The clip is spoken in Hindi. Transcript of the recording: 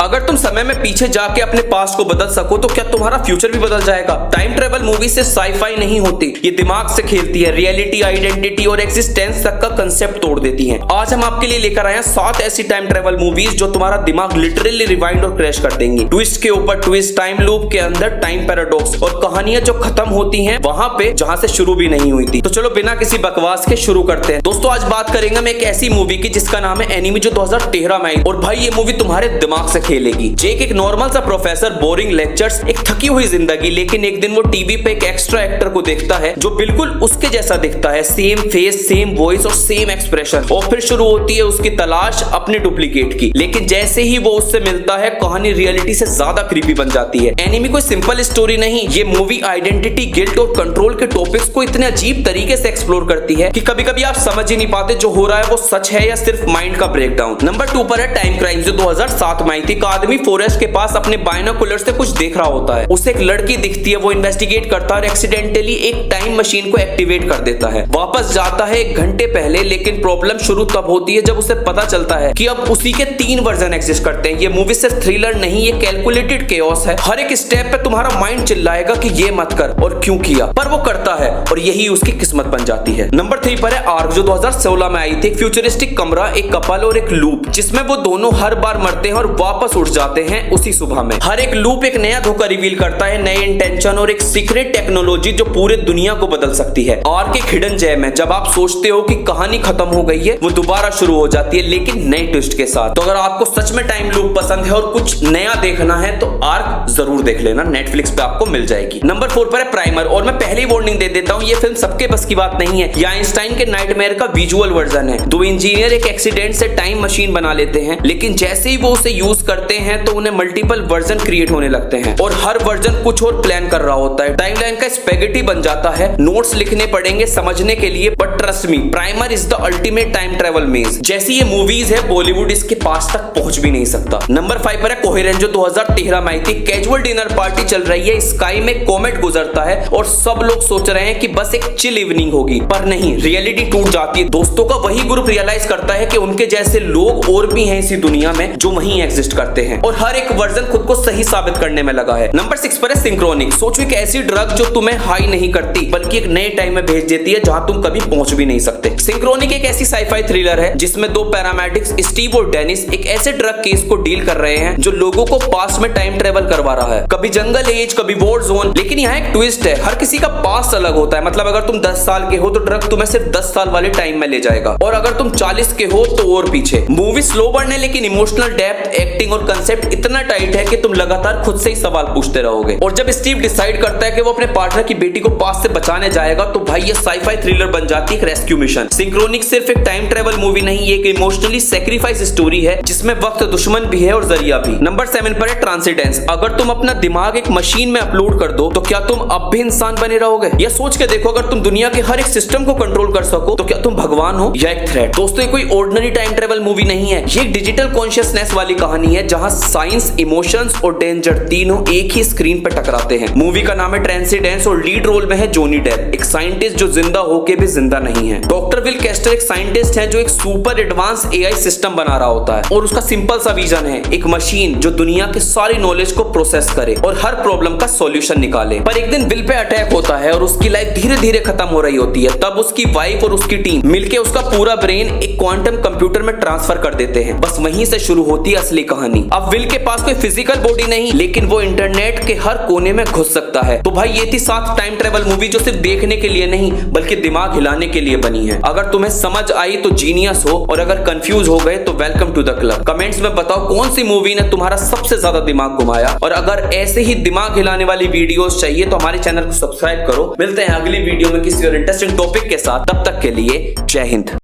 अगर तुम समय में पीछे जाके अपने पास्ट को बदल सको तो क्या तुम्हारा फ्यूचर भी बदल जाएगा। टाइम ट्रेवल मूवी से साईफाई नहीं होती, ये दिमाग से खेलती है, रियलिटी, आइडेंटिटी और एक्सिस्टेंस तक का कंसेप्ट तोड़ देती है। आज हम आपके लिए लेकर आए हैं 7 ऐसी टाइम ट्रेवल मूवीज जो तुम्हारा दिमाग लिटरली रिवाइंड और क्रैश कर देंगी। ट्विस्ट के ऊपर ट्विस्ट, टाइम लूप के अंदर टाइम पैराडॉक्स और कहानियां जो खत्म होती हैं वहां पे जहां से शुरू भी नहीं हुई थी। तो चलो बिना किसी बकवास के शुरू करते हैं। दोस्तों आज बात करेंगे हम एक ऐसी मूवी की जिसका नाम है एनिमी, जो 2013 में आई। और भाई ये मूवी तुम्हारे दिमाग से खेलेगी। जेक एक नॉर्मल सा प्रोफेसर, बोरिंग लेक्चर्स, एक थकी हुई जिंदगी, लेकिन एक दिन वो टीवी पे एक एक्स्ट्रा एक्टर को देखता है जो बिल्कुल उसके जैसा दिखता है, सेम फेस, सेम वॉइस और सेम एक्सप्रेशन। और फिर शुरू होती है उसकी तलाश अपने डुप्लीकेट की। लेकिन जैसे ही वो उससे मिलता है कहानी रियलिटी से ज्यादा क्रीपी बन जाती है। एनिमी कोई सिंपल स्टोरी नहीं, ये मूवी आइडेंटिटी, गिल्ट और कंट्रोल के टॉपिक्स को इतने अजीब तरीके से एक्सप्लोर करती है कि कभी कभी आप समझ ही नहीं पाते जो हो रहा है वो सच है या सिर्फ माइंड का ब्रेकडाउन। नंबर 2 पर है टाइम क्राइम, जो 2007 में आई थी। एक आदमी फॉरेस्ट के पास अपने बाइनोकुलर से कुछ देख रहा होता है। उसे एक लड़की दिखती है, वो इन्वेस्टिगेट करता है और एक्सीडेंटली एक टाइम मशीन को एक्टिवेट कर देता है। वापस जाता है 1 घंटे पहले, लेकिन प्रॉब्लम शुरू तब होती है जब उसे पता चलता है कि अब उसी के 3 वर्जन एग्जिस्ट करते हैं। ये मूवी सिर्फ थ्रिलर नहीं, ये कैलकुलेटेड केओस है। हर एक स्टेप पे तुम्हारा माइंड चिल्लाएगा कि ये मत कर, और क्यों किया, पर वो करता है और यही उसकी किस्मत बन जाती है। नंबर 3 पर है आर्क, जो 2016 में आई थी। एक फ्यूचरिस्टिक कमरा, एक कपल और एक लूप, जिसमें वो दोनों हर बार मरते हैं और वापस उठ जाते हैं उसी सुबह में। हर एक लूप एक नया धोखा रिवील करता है, नए इंटेंशन और एक सीक्रेट टेक्नोलॉजी जो पूरे दुनिया को बदल सकती है। आर्क एक हिडन जेम है, जब आप सोचते हो कि कहानी खत्म हो गई है वो दोबारा शुरू हो जाती है, लेकिन नए ट्विस्ट के साथ। तो अगर आपको सच में टाइम लूप पसंद है और कुछ नया देखना है तो आर्क जरूर देख लेना, नेटफ्लिक्स पे आपको मिल जाएगी। नंबर 4 पर है प्राइमर, और मैं पहले ही वार्निंग दे देता हूँ ये फिल्म सबके बस की बात नहीं है। ये आइंस्टाइन के नाइटमेयर का विजुअल वर्जन है। 2 इंजीनियर एक एक्सीडेंट से टाइम मशीन बना लेते हैं, लेकिन जैसे ही वो उसे यूज करते हैं तो उन्हें मल्टीपल वर्जन क्रिएट होने लगते हैं और हर वर्जन कुछ और प्लान कर रहा होता है। टाइमलाइन का स्पेगेटी बन जाता है। नोट्स लिखने पड़ेंगे समझने के लिए, but trust me, primer is the ultimate time travel मेज। जैसी ये मूवीज है बॉलीवुड इसके पास तक पहुंच भी नहीं सकता। नंबर 5 पर है कोहेरेंट, जो 2013 में आई थी। कैजुअल डिनर पार्टी चल रही है, स्काई में कॉमेट गुजरता है और सब लोग सोच रहे हैं कि बस एक चिल इवनिंग होगी, पर नहीं, रियलिटी टूट जाती है। दोस्तों का वही ग्रुप रियलाइज करता है कि उनके जैसे लोग और भी हैं इसी दुनिया में जो वहीं एग्जिस्ट करते हैं, और हर एक वर्जन खुद को सही साबित करने में लगा है। नंबर 6 पर है सिंक्रोनिक। सोचो एक ऐसी ड्रग जो तुम्हें हाई नहीं करती बल्कि एक नए टाइम में भेज देती है जहां तुम कभी पहुंच भी नहीं सकते। सिंक्रोनिक एक ऐसी साईफाई थ्रिलर है जिसमें 2 पैरामेडिक्स, स्टीव और डेनिस, एक ऐसे ड्रग केस को डील कर रहे हैं जो लोगों को पास्ट में टाइम ट्रेवल करवा रहा है। कभी जंगल एज, कभी वॉर जोन। लेकिन यहाँ एक ट्विस्ट है, हर किसी का पास्ट अलग होता है। मतलब अगर तुम 10 साल के हो तो ड्रग तुम्हें सिर्फ 10 साल वाले टाइम में ले जाएगा, और अगर तुम 40 के हो तो और पीछे। मूवी स्लो बर्न है, लेकिन इमोशनल डेप्थ, एक्टिंग और कंसेप्ट इतना टाइट है कि तुम लगातार खुद से ही सवाल पूछते रहोगे। और जब स्टीव डिसाइड करता है कि वो अपने पार्टनर की बेटी को पास्ट से बचाने जाएगा तो भाई ये साईफाई थ्रिलर बन जाती है, एक रेस्क्यू मिशन। सिंक्रोनिक सिर्फ एक टाइम ट्रेवल मूवी नहीं, ये एक इमोशनली सैक्रिफाइस स्टोरी है जिसमें वक्त दुश्मन भी है और जरिया भी। नंबर 7 पर है ट्रांसेंडेंस। अगर तुम अपना दिमाग एक मशीन में अपलोड कर दो तो क्या तुम अब भी इंसान बने रहोगे? या सोच के देखो, अगर तुम दुनिया के हर एक सिस्टम को कंट्रोल कर सको तो क्या तुम भगवान हो या एक थ्रेट? दोस्तों ये कोई ऑर्डिनरी टाइम ट्रेवल मूवी नहीं है, ये एक डिजिटल कॉन्शियसनेस वाली कहानी है जहां साइंस, इमोशंस और डेंजर तीनों एक ही स्क्रीन पर टकराते हैं। मूवी का नाम है ट्रांसेंडेंस और लीड रोल में है जॉनी डेप, एक साइंटिस्ट जो जिंदा होके भी जिंदा नहीं है। डॉक्टर विल कैस्टर एक साइंटिस्ट है जो एक सुपर एडवांस एआई सिस्टम बना रहा होता है, और उसका सिंपल सा विजन है, एक मशीन जो दुनिया के सारी नॉलेज को प्रोसेस करे और हर प्रॉब्लम का सॉल्यूशन निकाले। पर एक दिन विल पे अटैक होता है और उसकी लाइफ धीरे धीरे खत्म हो रही होती है। तब उसकी वाइफ और उसकी टीम मिलके उसका पूरा ब्रेन एक क्वांटम कंप्यूटर में ट्रांसफर कर देते हैं। बस वहीं से शुरू होती है असली कहानी। अब विल के पास कोई फिजिकल बॉडी नहीं, लेकिन वो इंटरनेट के हर कोने में घुस सकता है। तो भाई ये थी 7 टाइम ट्रेवल मूवी जो सिर्फ देखने के लिए नहीं बल्कि दिमाग हिलाने के लिए बनी है। अगर तुम्हें समझ आई तो जीनियस हो, और अगर कंफ्यूज हो गए तो welcome to the club. Comments में बताओ कौन सी मूवी ने तुम्हारा सबसे ज्यादा दिमाग घुमाया, और अगर ऐसे ही दिमाग हिलाने वाली वीडियोस चाहिए तो हमारे चैनल को सब्सक्राइब करो। मिलते हैं अगली वीडियो में किसी और इंटरेस्टिंग टॉपिक के साथ, तब तक के लिए जय हिंद।